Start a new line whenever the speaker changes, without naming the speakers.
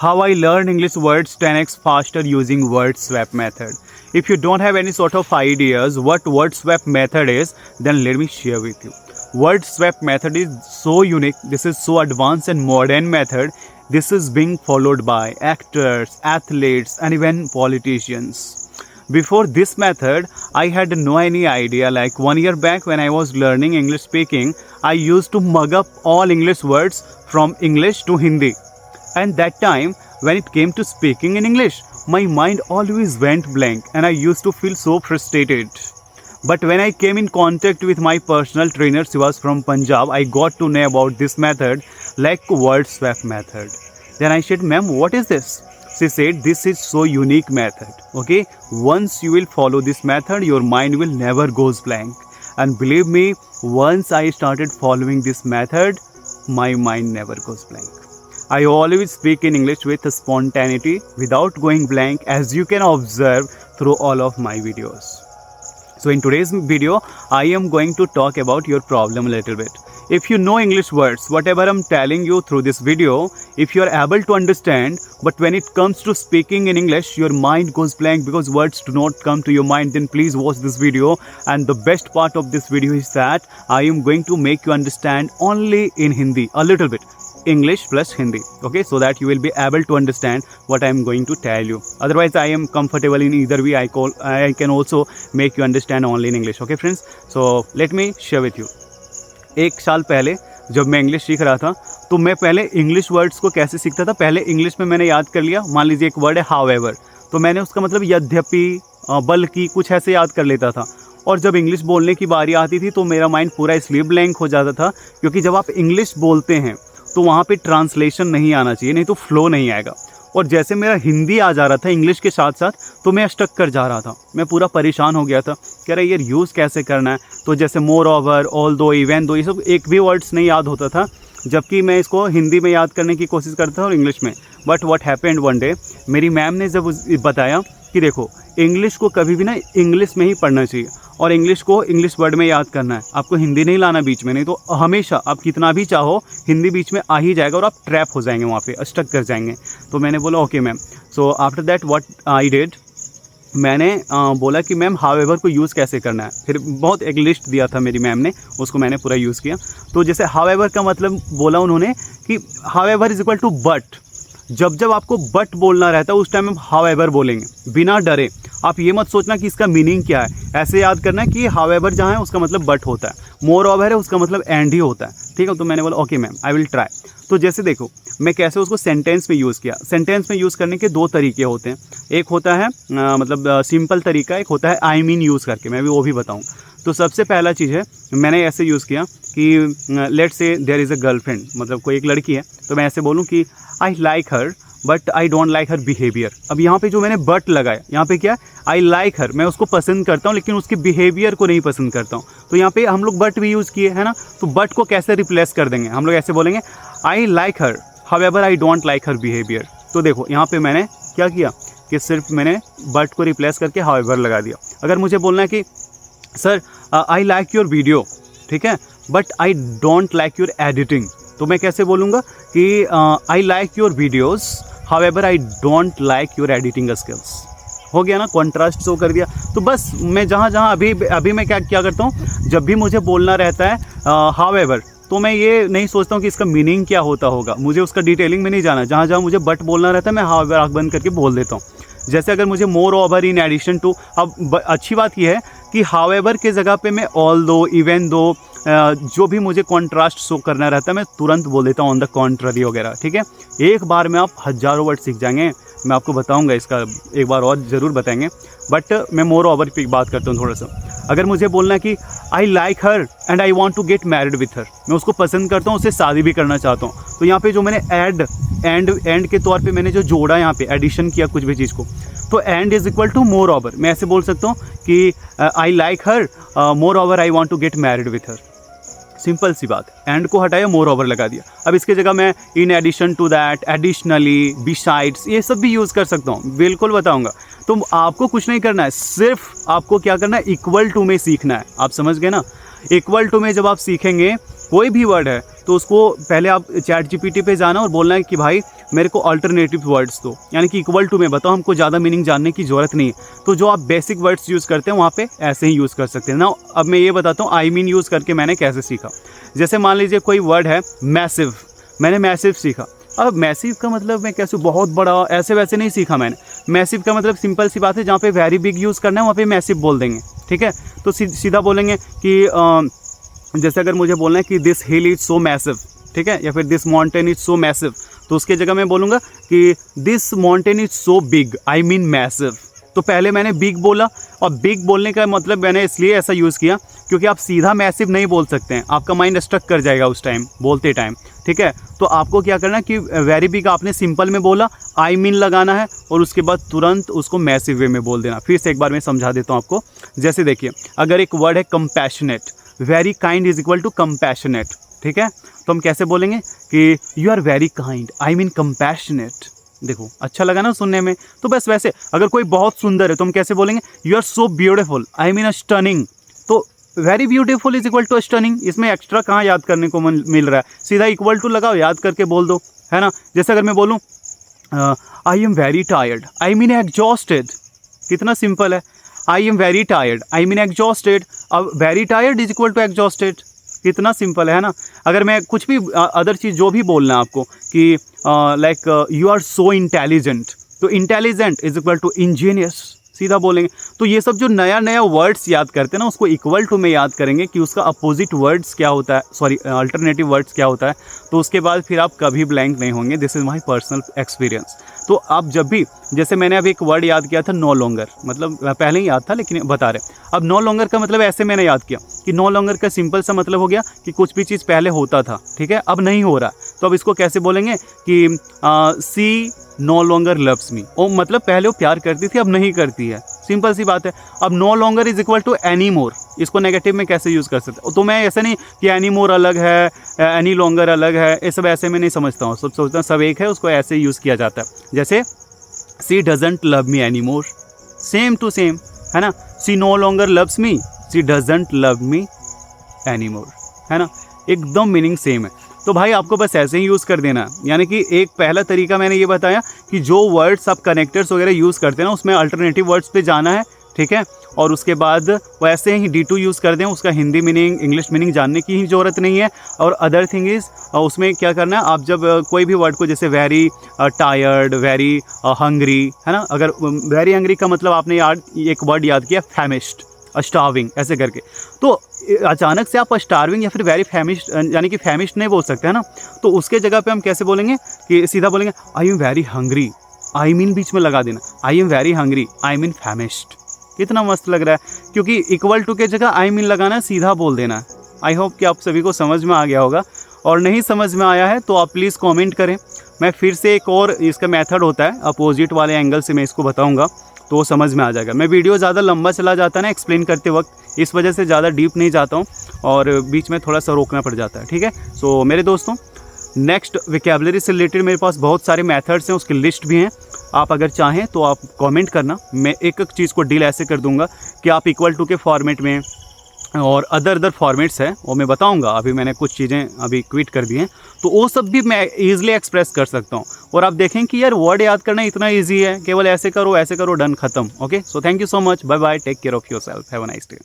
How I learned English words 10x faster using word swap method. If you don't have any sort of ideas what word swap method is, then let me share with you. Word swap method is so unique. This is so advanced and modern method. This is being followed by actors, athletes, and even politicians. Before this method, I had no any idea. Like 1 year back when I was learning English speaking, I used to mug up all English words from English to Hindi. And that time, when it came to speaking in English, my mind always went blank and I used to feel so frustrated. But when I came in contact with my personal trainer, she was from Punjab, I got to know about this method, like word swap method. Then I said, ma'am, what is this? She said, this is so unique method. Okay, once you will follow this method, your mind will never goes blank. And believe me, once I started following this method, my mind never goes blank. I always speak in English with spontaneity without going blank, as you can observe through all of my videos. So in today's video, I am going to talk about your problem a little bit. If you know English words, whatever I'm telling you through this video, if you are able to understand, but when it comes to speaking in English, your mind goes blank because words do not come to your mind, then please watch this video. And the best part of this video is that I am going to make you understand only in Hindi, a little bit. English plus Hindi, okay, so that you will be able to understand what I am going to tell you. Otherwise, I am comfortable in either way. I can also make you understand only in English, okay friends. So let me share with you. 1 साल पहले जब मैं English सीख रहा था, तो मैं पहले इंग्लिश वर्ड्स को कैसे सीखता था, पहले इंग्लिश में मैंने याद कर लिया. मान लीजिए एक वर्ड है हाउएवर, तो मैंने उसका मतलब यद्यपि, बल्कि, कुछ ऐसे याद कर लेता था. और जब इंग्लिश बोलने की बारी आती थी तो मेरा माइंड पूरा इसलिए ब्लैंक हो जाता था क्योंकि जब आप इंग्लिश बोलते हैं तो वहाँ पे ट्रांसलेशन नहीं आना चाहिए, नहीं तो फ्लो नहीं आएगा. और जैसे मेरा हिंदी आ जा रहा था इंग्लिश के साथ साथ, तो मैं स्टक कर जा रहा था. मैं पूरा परेशान हो गया था, कह रहा यार यूज़ कैसे करना है. तो जैसे मोर ओवर, ऑल दो, इवन दो, ये सब एक भी वर्ड्स नहीं याद होता था, जबकि मैं इसको हिंदी में याद करने की कोशिश करता था और इंग्लिश में. But what happened one day, मेरी मैम ने जब बताया कि देखो इंग्लिश को कभी भी ना इंग्लिश में ही पढ़ना चाहिए और इंग्लिश को इंग्लिश वर्ड में याद करना है, आपको हिंदी नहीं लाना बीच में, नहीं तो हमेशा आप कितना भी चाहो हिंदी बीच में आ ही जाएगा और आप ट्रैप हो जाएंगे, वहाँ पे स्टक कर जाएंगे. तो मैंने बोला okay ma'am. So after that what I did, मैंने बोला कि मैम हाउएवर को यूज़ कैसे करना है. फिर बहुत एक लिस्ट दिया था मेरी मैम ने, उसको मैंने पूरा यूज़ किया. तो जैसे हाउएवर का मतलब बोला उन्होंने कि however is equal to but. जब आपको बट बोलना रहता है उस टाइम हम हाउएवर बोलेंगे बिना डरे. आप ये मत सोचना कि इसका मीनिंग क्या है, ऐसे याद करना है कि हाउएवर जहाँ है उसका मतलब बट होता है, मोर ओवर है उसका मतलब एंड ही होता है. ठीक है, तो मैंने बोला okay ma'am I will try. तो जैसे देखो मैं कैसे उसको सेंटेंस में यूज़ किया. सेंटेंस में यूज़ करने के 2 तरीके होते हैं. एक होता है मतलब सिंपल तरीका, एक होता है आई मीन यूज़ करके, मैं भी वो भी बताऊँ. तो सबसे पहला चीज़ है, मैंने ऐसे यूज़ किया कि let's say there is a girlfriend, मतलब कोई एक लड़की है, तो मैं ऐसे बोलूँ कि I like her but I don't like her behaviour. अब यहाँ पे जो मैंने बट लगाया, यहाँ पे क्या, आई लाइक हर, मैं उसको पसंद करता हूँ लेकिन उसके बिहेवियर को नहीं पसंद करता हूँ. तो यहाँ पे हम लोग बट भी यूज़ किए है ना, तो बट को कैसे रिप्लेस कर देंगे, हम लोग ऐसे बोलेंगे आई like her however I don't like her behaviour. तो देखो यहाँ पे मैंने क्या किया कि सिर्फ मैंने बट को रिप्लेस करके हाउएवर लगा दिया. अगर मुझे बोलना है कि sir I like your video, ठीक है, but I don't like your editing, तो मैं कैसे बोलूँगा कि I like your videos however I don't like your editing skills. हो गया ना, कॉन्ट्रास्ट शो कर दिया. तो बस मैं जहाँ अभी मैं क्या करता हूँ, जब भी मुझे बोलना रहता है हाउएवर, तो मैं ये नहीं सोचता हूँ कि इसका मीनिंग क्या होता होगा, मुझे उसका डिटेलिंग में नहीं जाना. जहाँ मुझे बट बोलना रहता है मैं हाउएवर आँख बंद करके बोल देता हूँ. जैसे अगर मुझे moreover in addition to, अब अच्छी बात यह है कि हाउएवर के जगह पे मैं ऑल दो, इवन दो, जो भी मुझे कॉन्ट्रास्ट शो करना रहता है मैं तुरंत बोल देता हूँ ऑन द कॉन्ट्ररी वगैरह. ठीक है, एक बार में आप हज़ारों वर्ड सीख जाएंगे. मैं आपको बताऊंगा, इसका एक बार और ज़रूर बताएंगे. बट मैं मोर ओवर की बात करता हूँ थोड़ा सा. अगर मुझे बोलना है कि I like her and I want to get married with her, मैं उसको पसंद करता हूँ, उससे शादी भी करना चाहता हूँ, तो यहाँ पे जो मैंने एंड के तौर पे मैंने जो जोड़ा, यहाँ पे एडिशन किया कुछ भी चीज़ को, तो and is equal to moreover. मैं ऐसे बोल सकता हूँ कि I like her moreover I want to get married with her. Simple सी बात, एंड को हटाया, मोर ओवर लगा दिया. अब इसके जगह मैं in addition to that, additionally, besides, ये सब भी यूज़ कर सकता हूँ, बिल्कुल बताऊँगा. तो आपको कुछ नहीं करना है, सिर्फ आपको क्या करना है, इक्वल टू में सीखना है. आप समझ गए ना, इक्वल टू में जब आप सीखेंगे कोई भी वर्ड है तो उसको पहले आप चैट जीपीटी पे जाना और बोलना है कि भाई मेरे को अल्टरनेटिव वर्ड्स दो, यानी कि इक्वल टू में बताओ, हमको ज़्यादा मीनिंग जानने की ज़रूरत नहीं है। तो जो आप बेसिक वर्ड्स यूज़ करते हैं वहाँ पे ऐसे ही यूज़ कर सकते हैं ना। अब मैं ये बताता हूँ आई मीन यूज़ करके मैंने कैसे सीखा। जैसे मान लीजिए कोई वर्ड है मैसिव, मैंने मैसिव सीखा। अब मैसिव का मतलब मैं कैसे बहुत बड़ा ऐसे वैसे नहीं सीखा मैंने। मैसिव का मतलब सिंपल सी बात है, जहाँ पे वेरी बिग यूज़ करना है वहाँ पे मैसिव बोल देंगे, ठीक है। तो सीधा बोलेंगे कि जैसे अगर मुझे बोलना है कि this hill is so massive, ठीक है, या फिर this mountain is so massive, तो उसके जगह मैं बोलूँगा कि this mountain is so big, I mean massive. तो पहले मैंने बिग बोला, और बिग बोलने का मतलब मैंने इसलिए ऐसा यूज़ किया क्योंकि आप सीधा मैसिव नहीं बोल सकते हैं, आपका माइंड स्टक कर जाएगा उस टाइम बोलते टाइम, ठीक है। तो आपको क्या करना है कि वेरी बिग आपने सिंपल में बोला, आई मीन लगाना है, और उसके बाद तुरंत उसको मैसिव वे में बोल देना। फिर से एक बार मैं समझा देता हूँ आपको। जैसे देखिए, अगर एक वर्ड है compassionate, very kind is equal to compassionate, ठीक है, तो हम कैसे बोलेंगे कि you are very kind, I mean compassionate. देखो अच्छा लगा ना सुनने में। तो बस वैसे अगर कोई बहुत सुंदर है तो हम कैसे बोलेंगे, you are so beautiful, I mean stunning. तो very beautiful is equal to stunning, इसमें एक्स्ट्रा कहाँ याद करने को मिल रहा है, सीधा इक्वल टू लगाओ, याद करके बोल दो, है ना। जैसे अगर मैं बोलूँ I am very tired, I mean exhausted, कितना सिंपल है। I am very tired, I mean exhausted. अब very tired is equal to exhausted, कितना सिंपल है ना। अगर मैं कुछ भी अदर चीज़ जो भी बोलना है आपको कि like you are so intelligent, तो intelligent is equal to ingenious, सीधा बोलेंगे। तो ये सब जो नया नया वर्ड्स याद करते हैं ना, उसको इक्वल टू में याद करेंगे कि उसका अपोजिट वर्ड्स क्या होता है, सॉरी अल्टरनेटिव वर्ड्स क्या होता है। तो उसके बाद फिर आप कभी ब्लैंक नहीं होंगे। This is my personal experience. तो आप जब भी, जैसे मैंने अभी एक वर्ड याद किया था नो लॉन्गर, मतलब पहले ही याद था लेकिन बता रहे, अब नो लॉन्गर का मतलब ऐसे मैंने याद किया कि नो लॉन्गर का सिंपल सा मतलब हो गया कि कुछ भी चीज़ पहले होता था, ठीक है, अब नहीं हो रहा। तो अब इसको कैसे बोलेंगे कि सी नो लॉन्गर लव्स मी, ओ मतलब पहले वो प्यार करती थी अब नहीं करती है, सिंपल सी बात है। अब no longer is equal to anymore, इसको नेगेटिव में कैसे यूज़ कर सकते हो। तो मैं ऐसा नहीं कि एनी मोर अलग है, एनी लॉन्गर अलग है, ये सब ऐसे में नहीं समझता हूँ, सब सोचता हूँ सब एक है, उसको ऐसे यूज़ किया जाता है। जैसे she doesn't love me anymore, same to same, है ना। She no longer loves me, she doesn't love me anymore, है ना, एकदम मीनिंग सेम है। तो भाई आपको बस ऐसे ही यूज़ कर देना, यानी कि एक पहला तरीका मैंने ये बताया कि जो वर्ड्स आप कनेक्टर्स वगैरह यूज़ करते हैं ना, उसमें अल्टरनेटिव वर्ड्स पे जाना है, ठीक है। और उसके बाद वैसे ही D2 यूज़ कर दें, उसका हिंदी मीनिंग इंग्लिश मीनिंग जानने की ही ज़रूरत नहीं है। और अदर थिंग इज़ उसमें क्या करना है, आप जब कोई भी वर्ड को, जैसे वेरी टायर्ड, वेरी हंग्री, है ना, अगर वेरी हंग्री का मतलब आपने एक वर्ड याद किया फैमिश्ड, स्टार्विंग, ऐसे करके, तो अचानक से आप स्टार्विंग या फिर वेरी फैमिश्ड यानी कि फैमिश्ड नहीं बोल सकते, है ना। तो उसके जगह पे हम कैसे बोलेंगे कि सीधा बोलेंगे I am very hungry, I mean बीच में लगा देना, I am very hungry, I mean famished. कितना मस्त लग रहा है, क्योंकि इक्वल टू के जगह आई मीन लगाना, सीधा बोल देना। आई होप कि आप सभी को समझ में आ गया होगा, और नहीं समझ में आया है तो आप प्लीज़ कमेंट करें। मैं फिर से एक और इसका मेथड होता है अपोजिट वाले एंगल से मैं इसको बताऊंगा, तो वो समझ में आ जाएगा। मैं वीडियो ज़्यादा लंबा चला जाता है ना एक्सप्लेन करते वक्त, इस वजह से ज़्यादा डीप नहीं जाता हूँ और बीच में थोड़ा सा रोकना पड़ जाता है, ठीक है। सो मेरे दोस्तों, नेक्स्ट विकेबलरी से रिलेटेड मेरे पास बहुत सारे मेथड्स हैं, उसकी लिस्ट भी हैं। आप अगर चाहें तो आप कमेंट करना, मैं एक एक चीज़ को डील ऐसे कर दूंगा कि आप इक्वल टू के फॉर्मेट में और अदर फॉर्मेट्स हैं वो मैं बताऊंगा। अभी मैंने कुछ चीज़ें अभी क्विट कर दी हैं, तो वो सब भी मैं ईजिली एक्सप्रेस कर सकता हूँ। और आप देखें कि यार वर्ड याद करना इतना ईजी है, केवल ऐसे करो डन खत्म। Okay, so thank you so much, bye bye, take care of yourself, have a nice day.